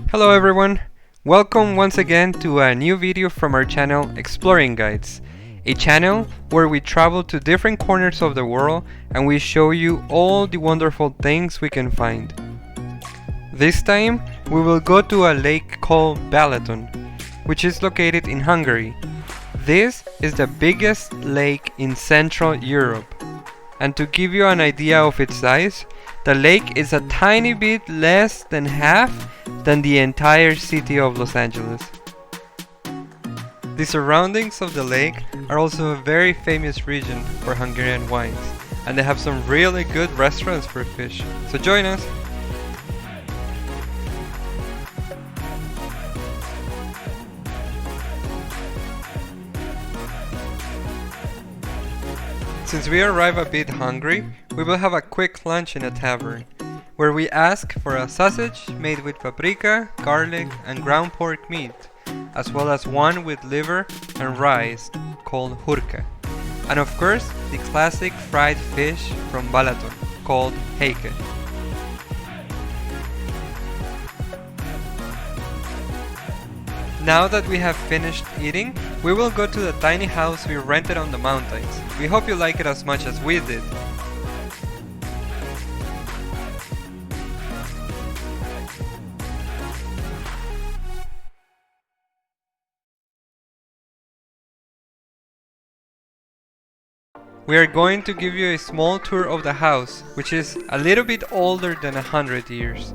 Hello everyone! Welcome once again to a new video from our channel Exploring Guides, a channel where we travel to different corners of the world and we show you all the wonderful things we can find. This time we will go to a lake called Balaton, which is located in Hungary. This is the biggest lake in Central Europe. And to give you an idea of its size, the lake is a tiny bit less than half than the entire city of Los Angeles. The surroundings of the lake are also a very famous region for Hungarian wines, and they have some really good restaurants for fish, so join us! Since we arrive a bit hungry, we will have a quick lunch in a tavern, where we ask for a sausage made with paprika, garlic and ground pork meat, as well as one with liver and rice called hurka, and of course the classic fried fish from Balaton called heike. Now that we have finished eating, we will go to the tiny house we rented on the mountains. We hope you like it as much as we did. We are going to give you a small tour of the house, which is a little bit older than 100 years.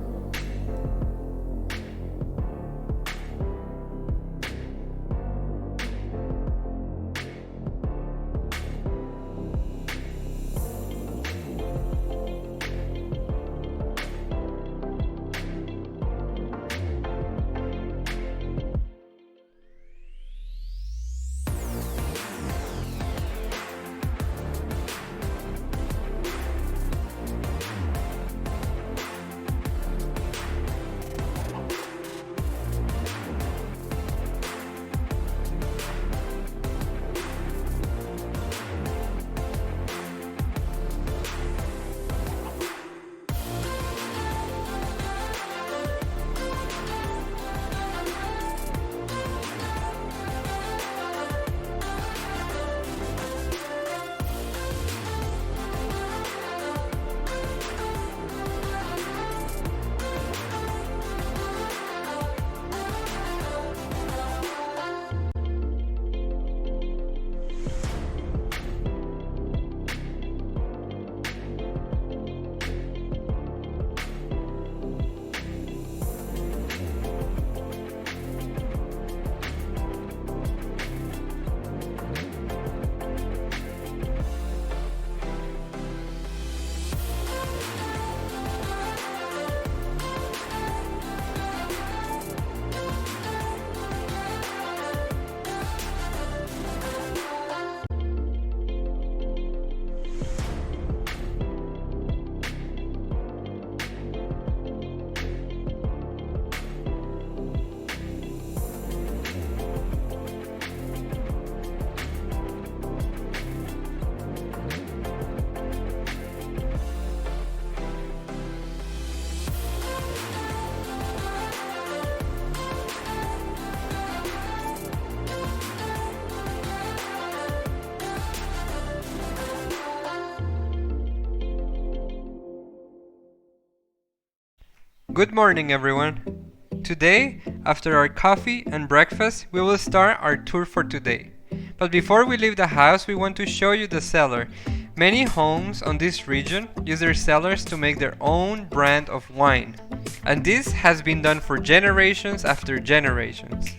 Good morning everyone! Today, after our coffee and breakfast, we will start our tour for today. But before we leave the house, we want to show you the cellar. Many homes on this region use their cellars to make their own brand of wine. And this has been done for generations after generations.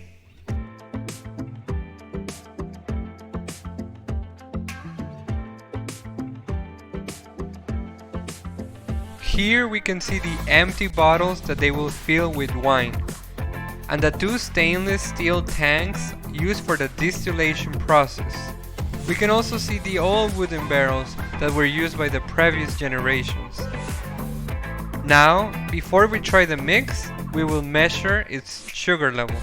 Here we can see the empty bottles that they will fill with wine, and the two stainless steel tanks used for the distillation process. We can also see the old wooden barrels that were used by the previous generations. Now, before we try the mix, we will measure its sugar level.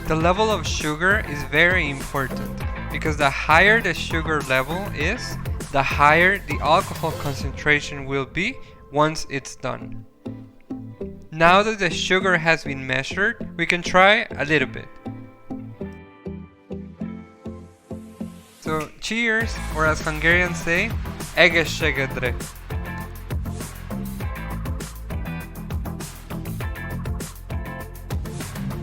The level of sugar is very important because the higher the sugar level is, the higher the alcohol concentration will be once it's done. Now that the sugar has been measured, we can try a little bit. So cheers, or as Hungarians say, egészségedre.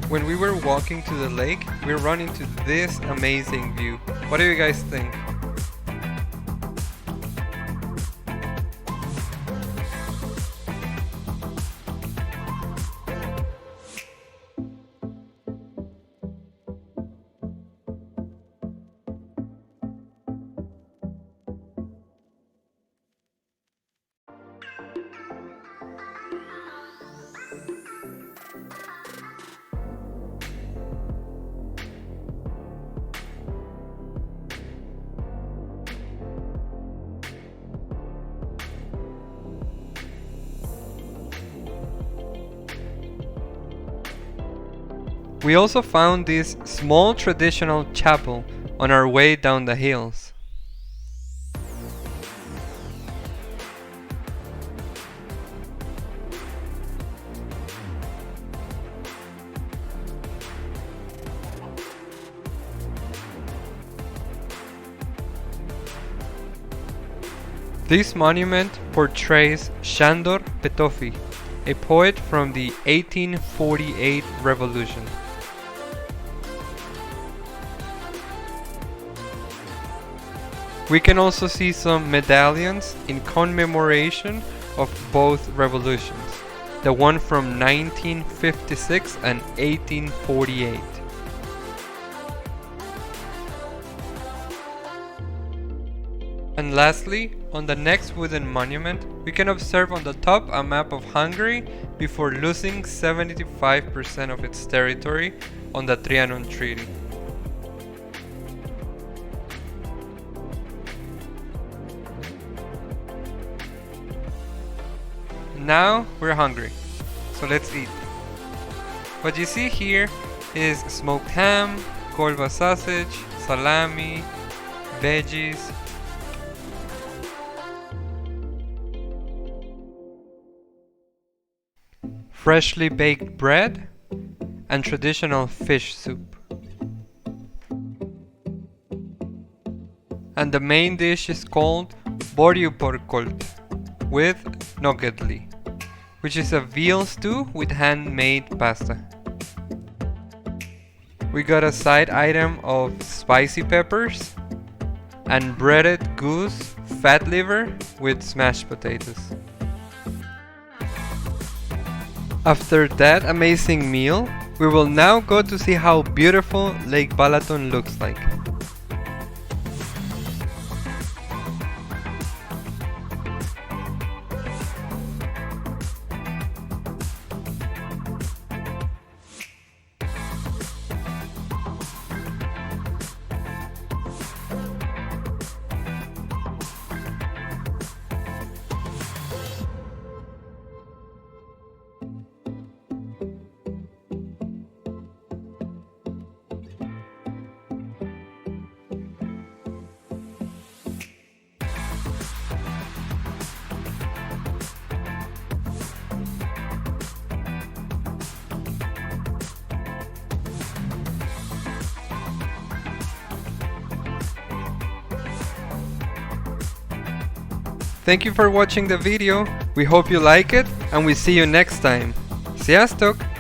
When we were walking to the lake, we ran into this amazing view. What do you guys think? We also found this small traditional chapel on our way down the hills. This monument portrays Sándor Petőfi, a poet from the 1848 revolution. We can also see some medallions in commemoration of both revolutions, the one from 1956 and 1848. And lastly, on the next wooden monument, we can observe on the top a map of Hungary before losing 75% of its territory on the Trianon Treaty. Now we're hungry, so let's eat. What you see here is smoked ham, kolva sausage, salami, veggies, freshly baked bread, and traditional fish soup. And the main dish is called borjuporkolt with nogedli, which is a veal stew with handmade pasta. We got a side item of spicy peppers and breaded goose fat liver with smashed potatoes. After that amazing meal, we will now go to see how beautiful Lake Balaton looks like. Thank you for watching the video, we hope you like it and we see you next time. Sziasztok!